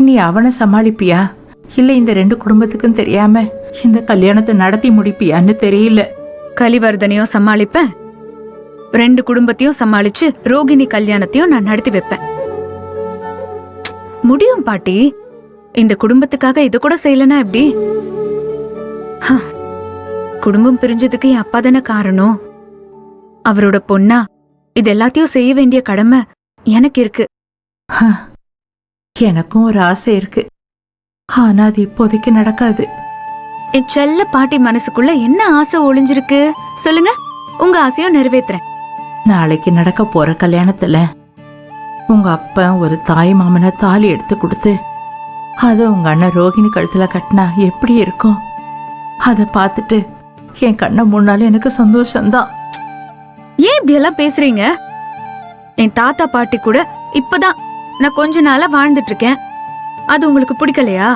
நீ அவனை சமாளிப்பியா இல்ல இந்த ரெண்டு குடும்பத்துக்கும் தெரியாம இந்த கல்யாணத்தை நடத்தி முடிப்பியான்னு தெரியல. கலிவர்தனையும் சமாளிப்பேன், ரெண்டு குடும்பத்தையும் சமாளிச்சு ரோகிணி கல்யாணத்தையும் நான் நடத்தி வைப்பேன். முடியும் பாட்டி. இந்த குடும்பத்துக்காக இது கூட செய்யலனா எப்படி? குடும்பம் பிரிஞ்சதுக்கு என் அப்பா தானே காரணம். அவரோட பொண்ணா இது எல்லாத்தையும் செய்ய வேண்டிய கடமை எனக்கு இருக்கு. எனக்கும் ஒரு ஆசை இருக்கு, ஆனா அது இப்போதைக்கு நடக்காது. என் செல்ல பாட்டி மனசுக்குள்ள என்ன ஆசை ஒளிஞ்சிருக்கு சொல்லுங்க, உங்க ஆசையும் நிறைவேத்துறேன். நாளைக்கு நடக்க போற கல்யாணத்துல உங்க அப்பா ஒரு தாய் மாமனை தாலி எடுத்து கொடுத்து அதை உங்க அண்ணன் ரோகிணி கழுத்துல கட்டினா எப்படி இருக்கும்? அதை பார்த்துட்டு என் கண்ணை முன்னால எனக்கு சந்தோஷம்தான். ஏன் இப்படி எல்லாம் பேசுறீங்க? என் தாத்தா பாட்டி கூட இப்பதான் நான் கொஞ்ச நாளா வாழ்ந்துட்டு இருக்கேன். அது உங்களுக்கு பிடிக்கலையா?